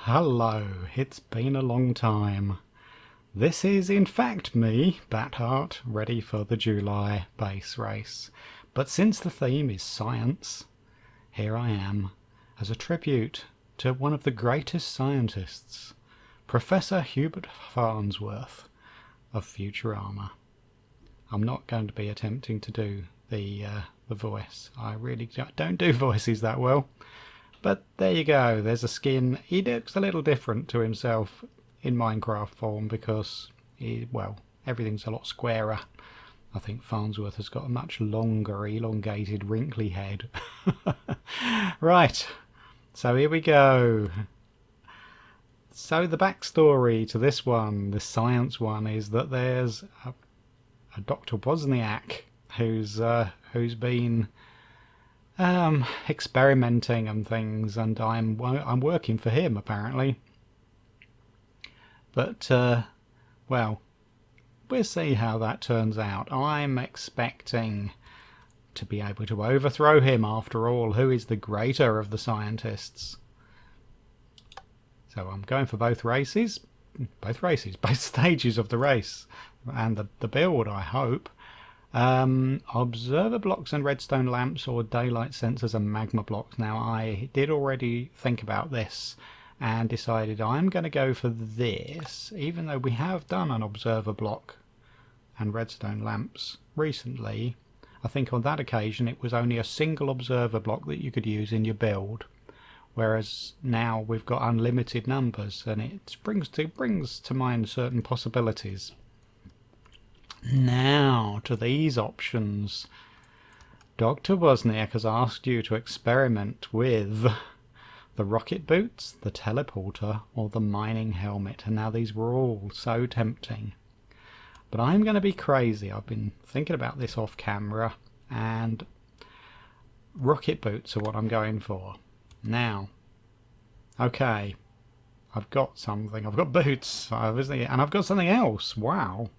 Hello, it's been a long time. This is in fact me, Batheart, ready for the July base race. But since the theme is science, here I am, as a tribute to one of the greatest scientists, Professor Hubert Farnsworth of Futurama. I'm not going to be attempting to do the voice. I really don't do voices that well. But there you go, there's a skin. He looks a little different to himself in Minecraft form because, everything's a lot squarer. I think Farnsworth has got a much longer, elongated, wrinkly head. Right, so here we go. So the backstory to this one, the science one, is that there's a Dr Wazniak who's been experimenting and things, and I'm working for him apparently. But we'll see how that turns out. I'm expecting to be able to overthrow him. After all, who is the greater of the scientists? So I'm going for both stages of the race, and the build, I hope. Observer blocks and redstone lamps, or daylight sensors and magma blocks. Now, I did already think about this and decided I'm going to go for this, even though we have done an observer block and redstone lamps recently. I think on that occasion it was only a single observer block that you could use in your build, whereas now we've got unlimited numbers, and it brings to mind certain possibilities. Now to these options. Dr. Wazniak has asked you to experiment with the rocket boots, the teleporter, or the mining helmet. And now these were all so tempting. But I'm going to be crazy. I've been thinking about this off camera, and rocket boots are what I'm going for. Now, okay, I've got something. I've got boots, obviously, and I've got something else. Wow.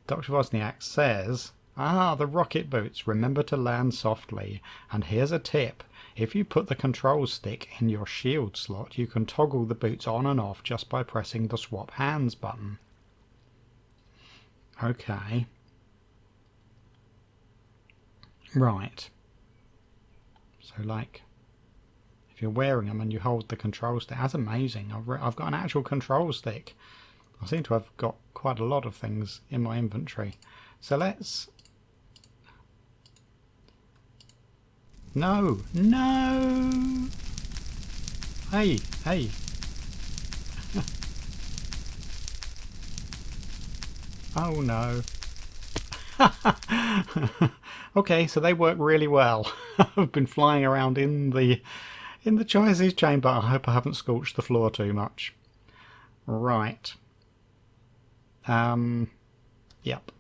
Dr. Wazniak says, the rocket boots, remember to land softly. And here's a tip. If you put the control stick in your shield slot, you can toggle the boots on and off just by pressing the swap hands button. Okay. Right. So, like, if you're wearing them and you hold the control stick, that's amazing. I've got an actual control stick. I seem to have got quite a lot of things in my inventory. So let's... No! Hey! Oh no. Okay, so they work really well. I've been flying around in the Chinese chamber. I hope I haven't scorched the floor too much. Right. Yep.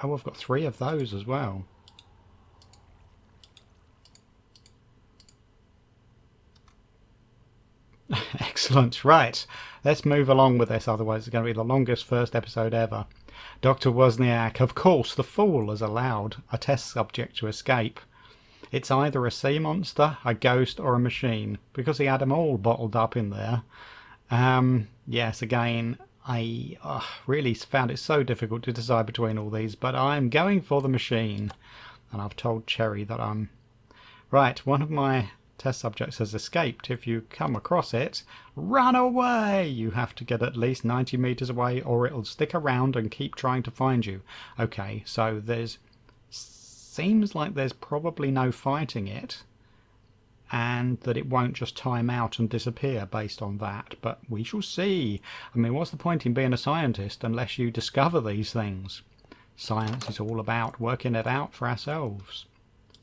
Oh, I've got 3 of those as well. Excellent. Right. Let's move along with this, otherwise it's going to be the longest first episode ever. Dr. Wazniak, of course, the fool has allowed a test subject to escape. It's either a sea monster, a ghost, or a machine, because he had them all bottled up in there. Yes, again, I really found it so difficult to decide between all these, but I'm going for the machine. And I've told Cherry that I'm... Right, one of my test subjects has escaped. If you come across it, run away! You have to get at least 90 meters away, or it'll stick around and keep trying to find you. Okay, so seems like there's probably no fighting it, and that it won't just time out and disappear based on that, but we shall see. I mean, what's the point in being a scientist unless you discover these things? Science is all about working it out for ourselves,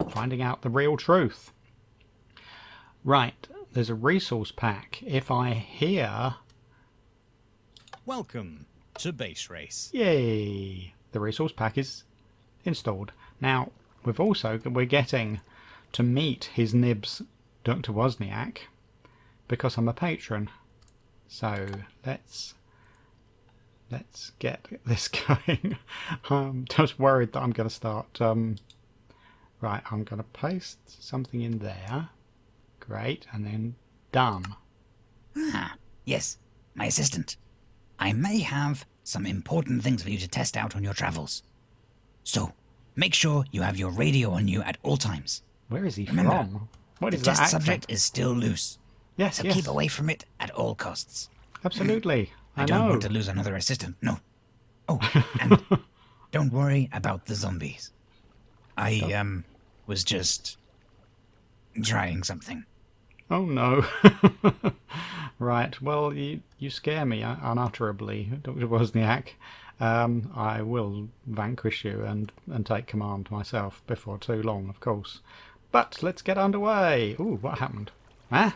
finding out the real truth. Right, there's a resource pack. If I hear... Welcome to Base Race. Yay! The resource pack is installed. Now, we're getting to meet his nibs, Dr. Wazniak, because I'm a patron. So let's get this going. I'm just worried that I'm going to start. Right, I'm going to paste something in there. Great. And then done. Ah, yes, my assistant. I may have some important things for you to test out on your travels. So, make sure you have your radio on you at all times. Where is he Remember, from? What the is that test accent? subject is still loose. Yes, So yes. keep away from it at all costs. Absolutely. I don't want to lose another assistant, no. Oh, and don't worry about the zombies. I was just trying something. Oh no. Right, well, you scare me unutterably, Dr. Wozniak. I will vanquish you and take command myself before too long, of course. But let's get underway. Ooh, what happened? Ah?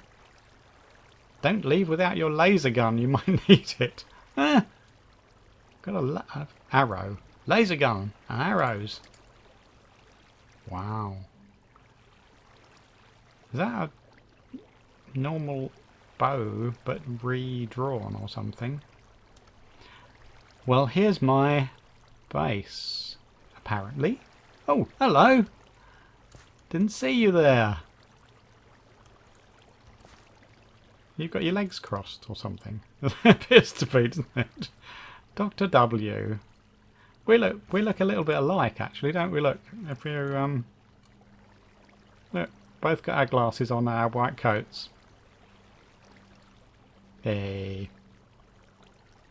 Don't leave without your laser gun, you might need it. Ah? Got a arrow. Laser gun and arrows. Wow. Is that a normal bow but redrawn or something? Well, here's my base, apparently. Oh, hello! Didn't see you there. You've got your legs crossed or something. It appears to be, doesn't it? Dr. W. We look a little bit alike, actually, don't we? Look, if you look, both got our glasses on, our white coats. Hey.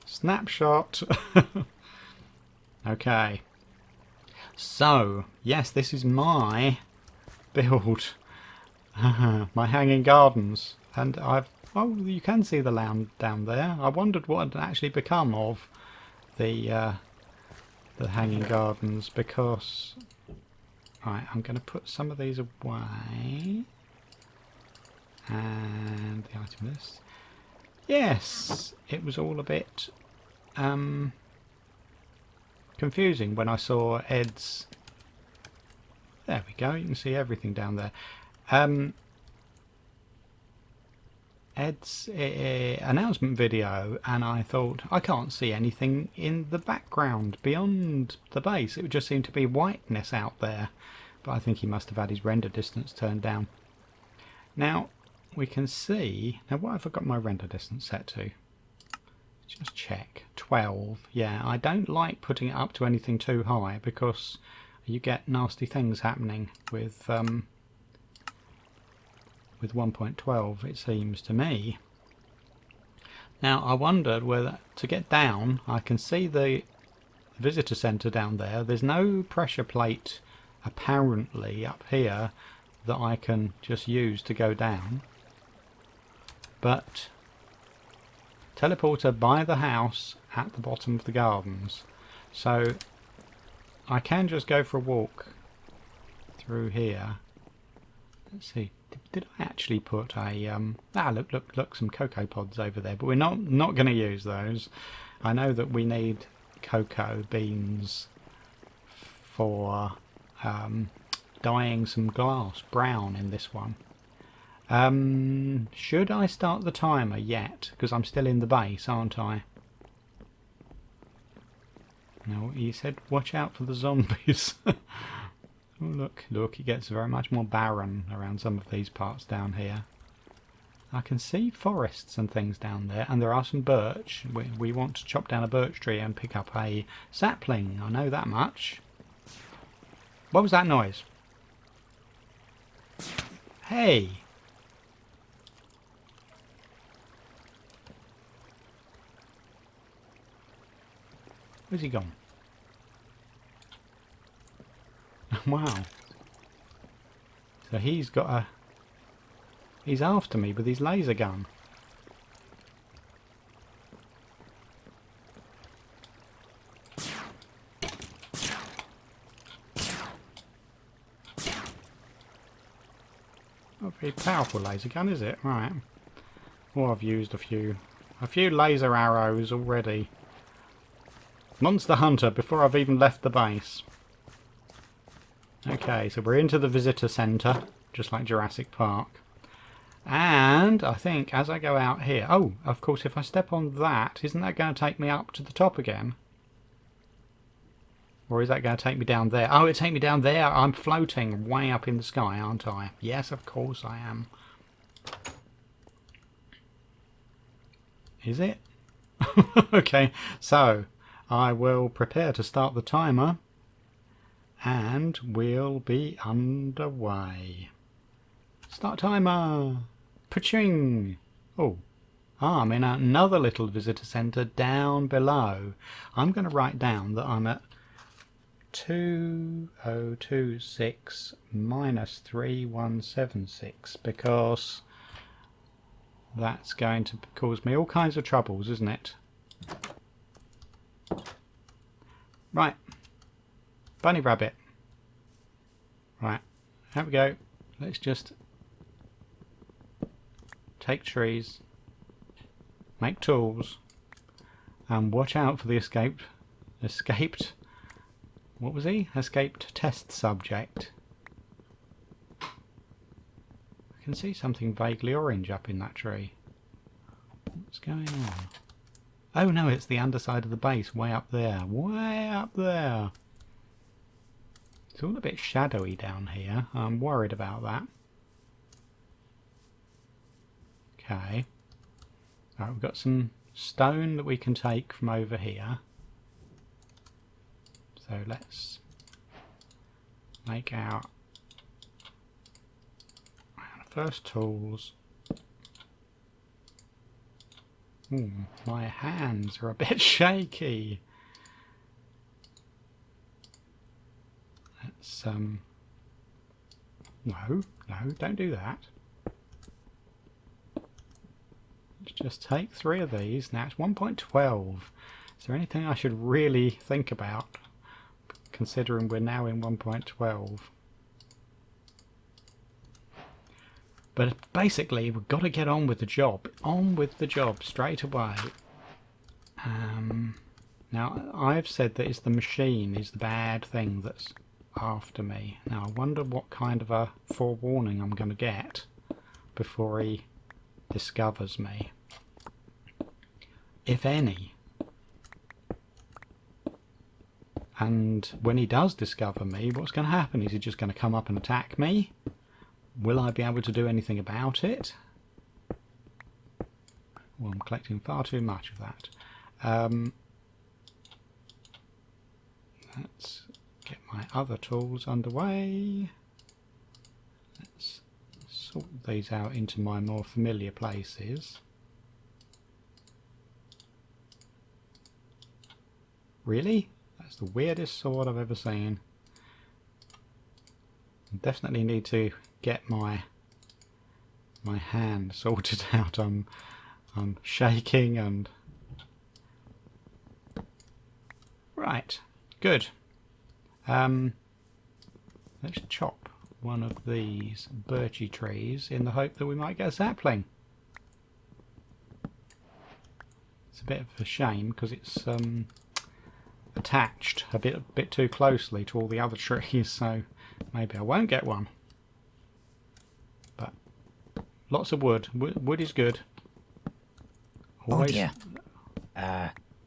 Snapshot. Okay. So, yes, this is my build. My hanging gardens. And oh, you can see the land down there. I wondered what had actually become of the hanging gardens, because... Right, I'm going to put some of these away. And the item list. Yes, it was all a bit confusing when I saw Ed's... There we go, you can see everything down there. Ed's announcement video, and I thought, I can't see anything in the background beyond the base. It would just seem to be whiteness out there. But I think he must have had his render distance turned down. Now, we can see... Now, what have I got my render distance set to? Just check. 12. Yeah, I don't like putting it up to anything too high, because you get nasty things happening with 1.12, it seems to me. Now, I wondered whether to get down, I can see the visitor centre down there. There's no pressure plate apparently up here that I can just use to go down. But teleporter by the house at the bottom of the gardens. So I can just go for a walk through here. Let's see. Did I actually put a look, some cocoa pods over there, but we're not going to use those. I know that we need cocoa beans for dyeing some glass brown in this one. Should I start the timer yet? Because I'm still in the base, aren't I? No, he said watch out for the zombies. Oh, look, it gets very much more barren around some of these parts down here. I can see forests and things down there, and there are some birch. We want to chop down a birch tree and pick up a sapling, I know that much. What was that noise? Hey! Where's he gone? Wow. So he's got a... He's after me with his laser gun. Not a very powerful laser gun, is it? Right. Well, I've used a few laser arrows already. Monster Hunter before I've even left the base. Okay, so we're into the visitor centre, just like Jurassic Park. And I think as I go out here... Oh, of course, if I step on that, isn't that going to take me up to the top again? Or is that going to take me down there? Oh, it'll take me down there. I'm floating way up in the sky, aren't I? Yes, of course I am. Is it? Okay, so I will prepare to start the timer and we'll be underway. Start timer! Paching! Oh, I'm in another little visitor centre down below. I'm going to write down that I'm at 2026 minus 3176 because that's going to cause me all kinds of troubles, isn't it? Right. Bunny rabbit. Right. Here we go. Let's just take trees, make tools, and watch out for the escaped, what was he? Escaped test subject. I can see something vaguely orange up in that tree. What's going on? Oh no, it's the underside of the base, way up there. Way up there. It's all a bit shadowy down here. I'm worried about that. Okay. Right, we've got some stone that we can take from over here. So let's make our first tools. My hands are a bit shaky. Let's no, don't do that. Let's just take 3 of these. Now it's 1.12. Is there anything I should really think about, considering we're now in 1.12? But basically, we've got to get on with the job. On with the job straight away. Now, I've said that it's the machine is the bad thing that's after me. Now, I wonder what kind of a forewarning I'm going to get before he discovers me. If any. And when he does discover me, what's going to happen? Is he just going to come up and attack me? Will I be able to do anything about it? Well, I'm collecting far too much of that. Let's get my other tools underway. Let's sort these out into my more familiar places. Really? That's the weirdest sword I've ever seen. I definitely need to get my hand sorted out. I'm shaking and right. Good. Let's chop one of these birchy trees in the hope that we might get a sapling. It's a bit of a shame because it's attached a bit too closely to all the other trees, so maybe I won't get one. But lots of wood. Wood is good. Always. Oh dear.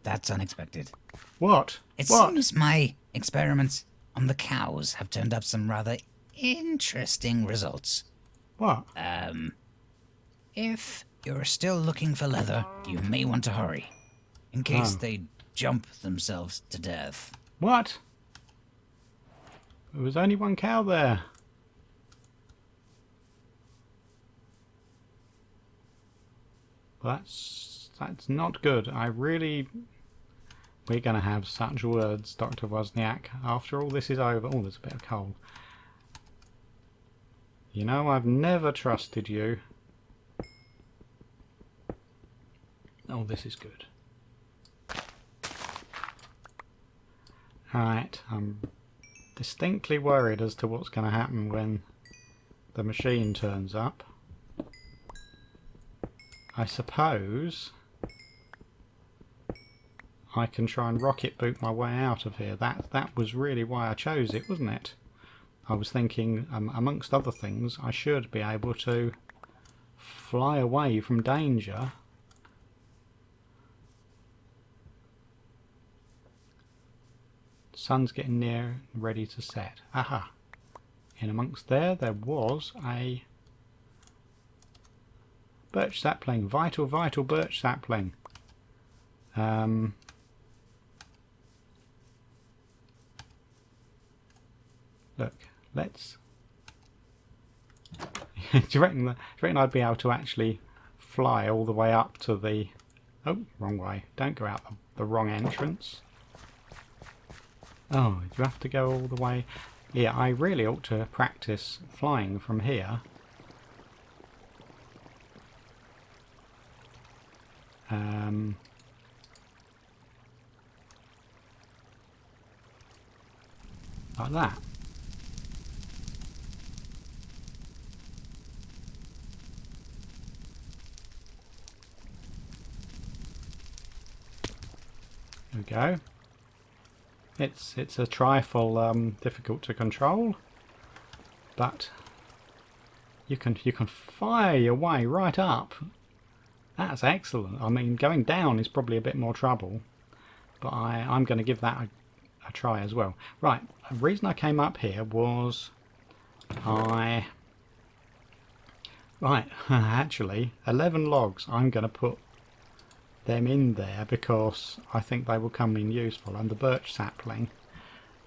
That's unexpected. What? It seems my experiments on the cows have turned up some rather interesting results. What? If you're still looking for leather, you may want to hurry, in case they jump themselves to death. What? There was only one cow there. That's not good. We're going to have such words, Dr. Wazniak, after all this is over. Oh, there's a bit of coal. You know, I've never trusted you. Oh, this is good. Alright, I'm distinctly worried as to what's going to happen when the machine turns up. I suppose I can try and rocket boot my way out of here. That was really why I chose it, wasn't it? I was thinking, amongst other things, I should be able to fly away from danger. Sun's getting near, ready to set. Aha! In amongst there was a Birch sapling. Vital, vital birch sapling. Look, let's... do you reckon I'd be able to actually fly all the way up to the... Oh, wrong way. Don't go out the wrong entrance. Oh, you have to go all the way... Yeah, I really ought to practice flying from here. Like that. There we go. It's a trifle difficult to control, but you can fire your way right up. That's excellent. I mean, going down is probably a bit more trouble, but I'm going to give that a try as well. Right, the reason I came up here was actually 11 logs. I'm going to put them in there because I think they will come in useful, and the birch sapling,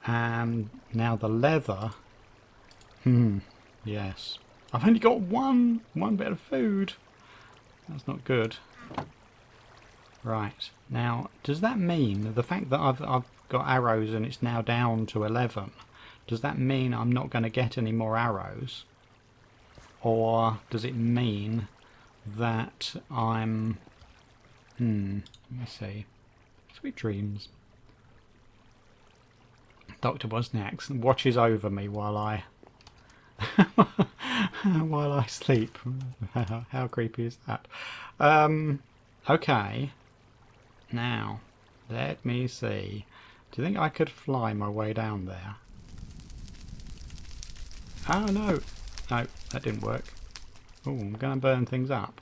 and now the leather. Yes, I've only got one bit of food. That's not good. Right, now does that mean the fact that I've got arrows and it's now down to 11, does that mean I'm not going to get any more arrows, or does it mean that I'm let me see. Sweet dreams. Dr Wazniak watches over me while I while I sleep. How creepy is that? Okay. Now, let me see. Do you think I could fly my way down there? Oh no! No, that didn't work. Oh, I'm going to burn things up.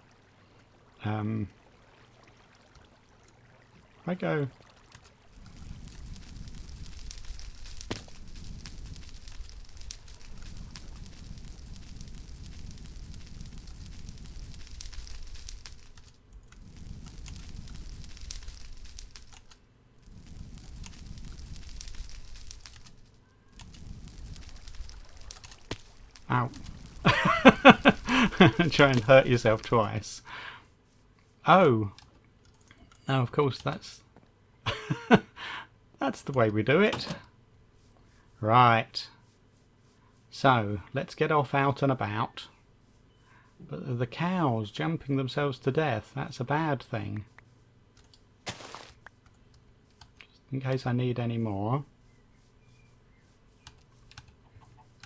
I go. Ow. Try and hurt yourself twice. Oh. No, of course that's that's the way we do it. Right. So, let's get off out and about. But the cows jumping themselves to death, that's a bad thing. Just in case I need any more.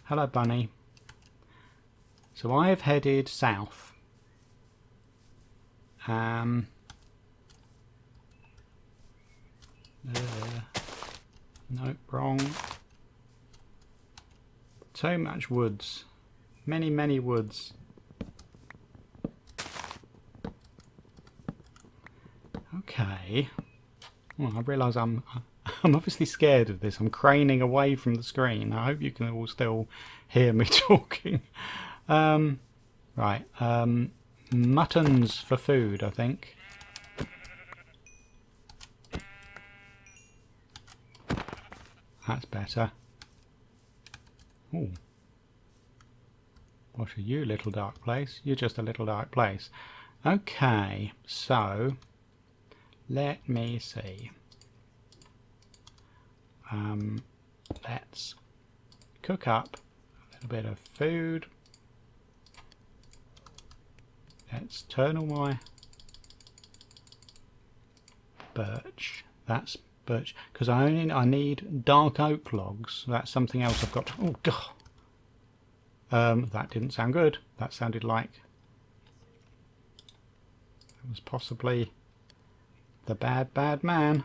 Hello, bunny. So I've headed south. Nope, wrong. So much woods. Many, many woods. Okay. Well, I realise I'm obviously scared of this. I'm craning away from the screen. I hope you can all still hear me talking. Right. Muttons for food, I think. That's better. Ooh. What are you, little dark place? You're just a little dark place. Okay, so let me see. Let's cook up a little bit of food. Let's turn all my birch. That's birch, because I need dark oak logs. That's something else I've got. Oh god. That didn't sound good. That sounded like it was possibly the bad man.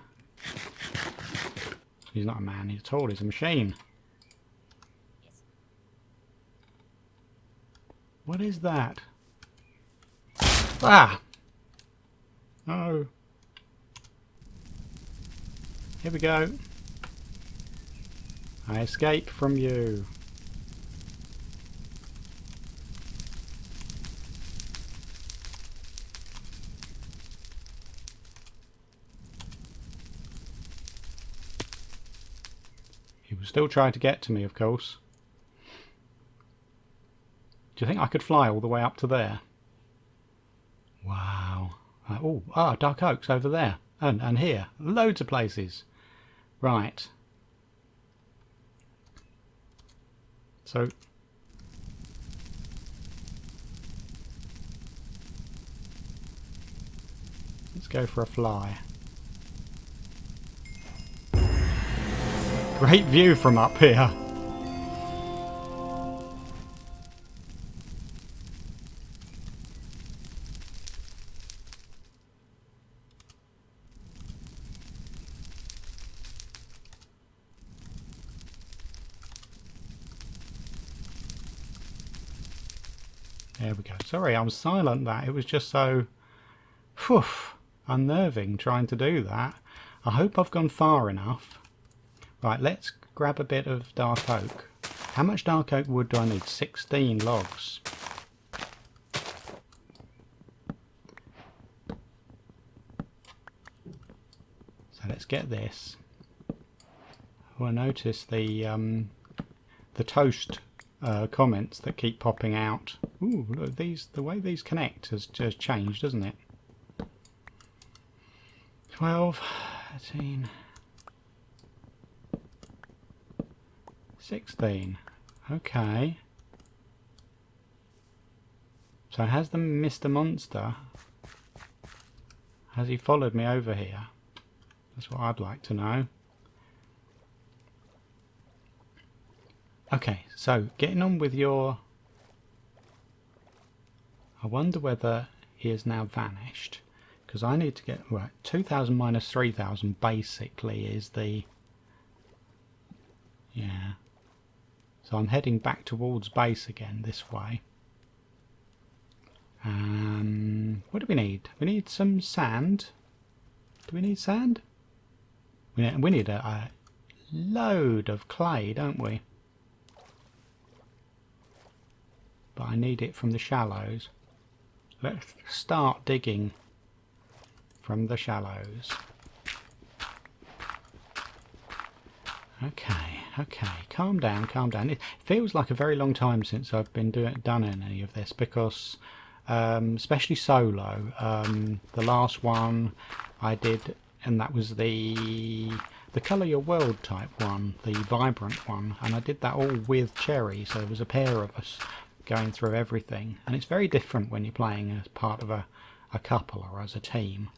He's not a man at all. He's a machine. What is that? Ah! Oh. Here we go. I escape from you. Still try to get to me, of course. Do you think I could fly all the way up to there? Wow. Dark Oak's over there. And here. Loads of places. Right. So... let's go for a fly. Great view from up here. There we go. Sorry, I was silent that. It was just so unnerving trying to do that. I hope I've gone far enough. Right, let's grab a bit of dark oak. How much dark oak wood do I need? 16 logs. So let's get this. Oh, I notice the toast comments that keep popping out. Ooh, look, the way these connect has just changed, doesn't it? 12, 13, 16. Okay. So has the Mr. Monster, has he followed me over here? That's what I'd like to know. Okay, so getting on with your... I wonder whether he has now vanished. Because I need to get... right, 2,000 minus 3,000 basically is the... yeah. So I'm heading back towards base again this way. What do we need? We need some sand. Do we need sand? We need a load of clay, don't we? But I need it from the shallows. Let's start digging from the shallows. Okay, calm down, calm down. It feels like a very long time since I've been done any of this, because especially solo, the last one I did, and that was the colour your world type one, the vibrant one, and I did that all with Cherry, so there was a pair of us going through everything, and it's very different when you're playing as part of a couple or as a team.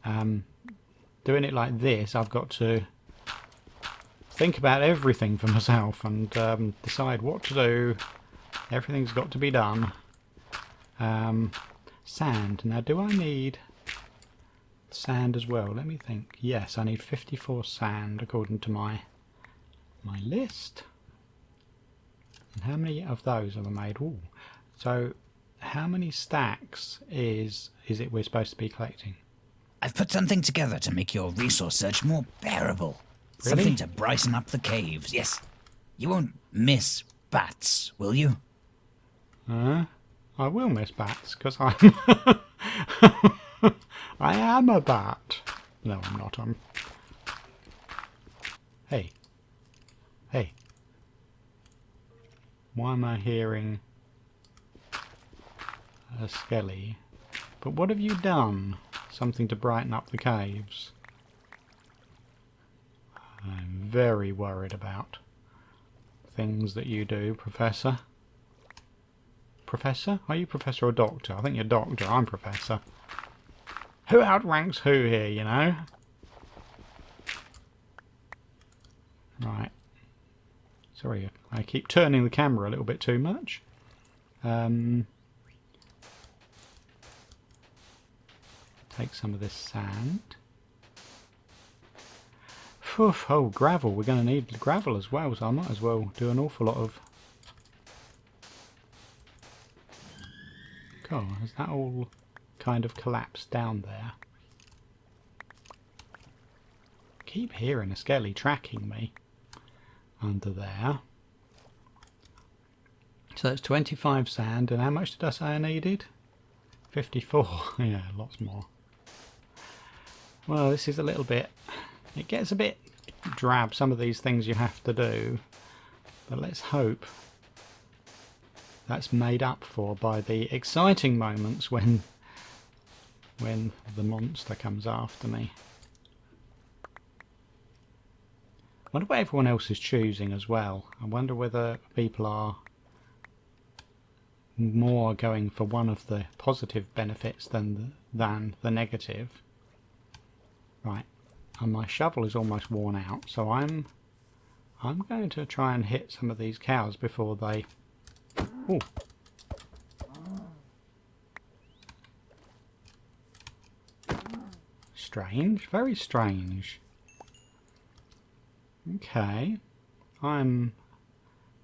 Doing it like this, I've got to think about everything for myself and decide what to do. Everything's got to be done. Sand. Now, do I need sand as well? Let me think. Yes, I need 54 sand according to my list. And how many of those have I made? Ooh. So, how many stacks is it we're supposed to be collecting? I've put something together to make your resource search more bearable. Really? Something to brighten up the caves. Yes. You won't miss bats, will you? I will miss bats, because I'm... I am a bat. No, I'm not. Hey. Hey. Why am I hearing a skelly? But what have you done? Something to brighten up the caves. I'm very worried about things that you do, Professor. Professor? Are you Professor or Doctor? I think you're Doctor. I'm Professor. Who outranks who here, you know? Right. Sorry, I keep turning the camera a little bit too much. Take some of this sand. Phew, oh, gravel. We're going to need gravel as well, so I might as well do an awful lot of... God, has that all kind of collapsed down there? Keep hearing a skelly tracking me under there. So that's 25 sand, and how much did I say I needed? 54. Yeah, lots more. Well, this is a little bit... it gets a bit drab. Some of these things you have to do, but let's hope that's made up for by the exciting moments when the monster comes after me. I wonder what everyone else is choosing as well. I wonder whether people are more going for one of the positive benefits than the negative. Right, and my shovel is almost worn out, so I'm going to try and hit some of these cows before they... Ooh. Strange, very strange. Okay, right,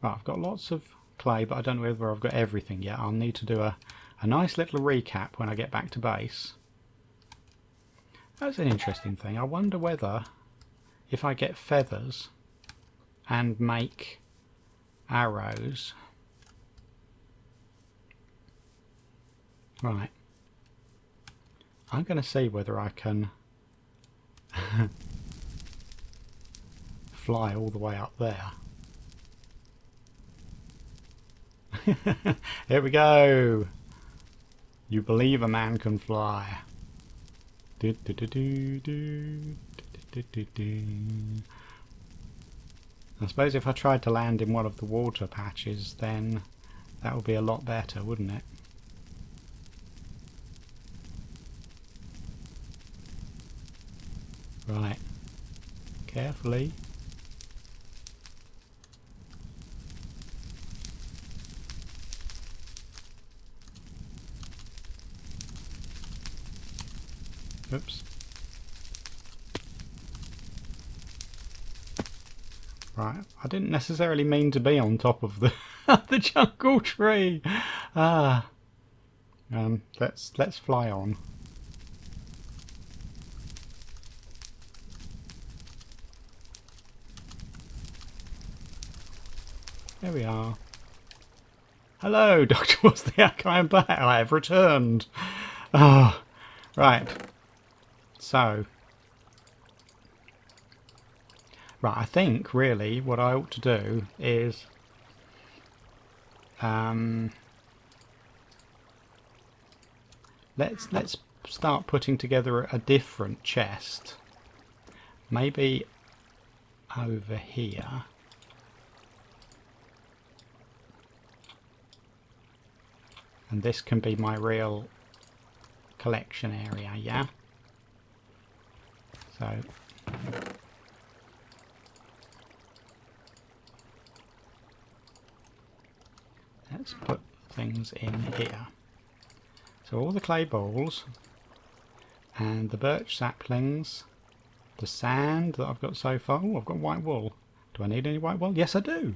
I've got lots of clay, but I don't know whether I've got everything yet. I'll need to do a nice little recap when I get back to base. That's an interesting thing. I wonder whether if I get feathers and make arrows... Right. I'm going to see whether I can fly all the way up there. Here we go. You believe a man can fly. I suppose if I tried to land in one of the water patches, then that would be a lot better, wouldn't it? Right. Carefully. Oops. Right, I didn't necessarily mean to be on top of the the jungle tree. Let's fly on. There we are. Hello, Dr. Wazniak, I am back. I have returned. Ah, right. So, right, I think really what I ought to do is let's start putting together a different chest. Maybe over here. And this can be my real collection area, yeah? So let's put things in here. So all the clay balls and the birch saplings, the sand that I've got so far. Oh, I've got white wool. Do I need any white wool? Yes, I do.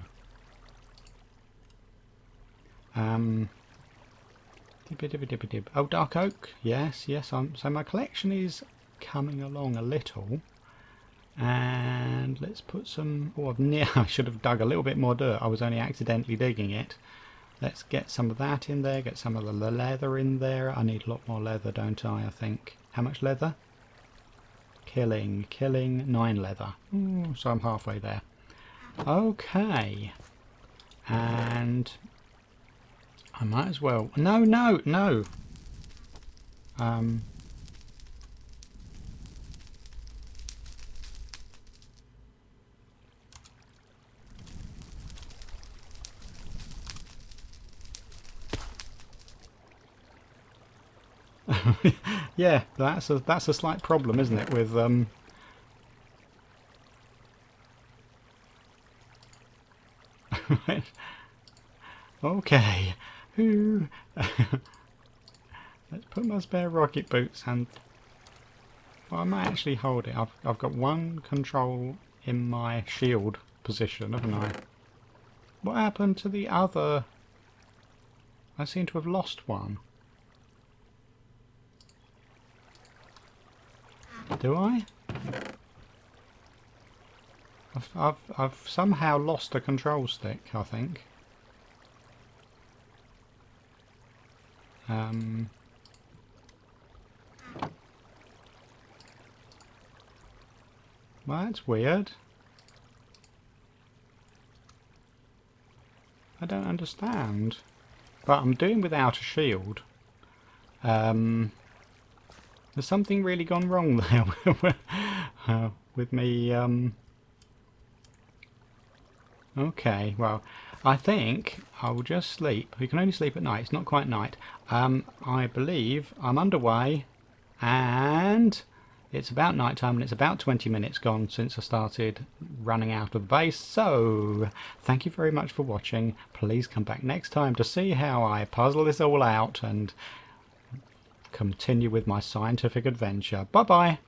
Oh, dark oak. Yes, yes. So my collection is coming along a little. And let's put some... Oh, I should have dug a little bit more dirt. I was only accidentally digging it. Let's get some of that in there. Get some of the leather in there. I need a lot more leather, don't I think? How much leather? Killing 9 leather. Ooh, so I'm halfway there. Okay. And I might as well... No. Yeah, that's a slight problem, isn't it, with Okay. Ooh. Let's put my spare rocket boots and... Well, I might actually hold it. I've got one control in my shield position, haven't I? What happened to the other? I seem to have lost one. Do I? I've somehow lost a control stick, I think. Well, that's weird. I don't understand. But I'm doing without a shield. There's something really gone wrong there with me. Okay, well, I think I will just sleep. You can only sleep at night. It's not quite night. I believe I'm underway, and it's about night time, and it's about 20 minutes gone since I started running out of the base. So, thank you very much for watching. Please come back next time to see how I puzzle this all out and continue with my scientific adventure. Bye-bye.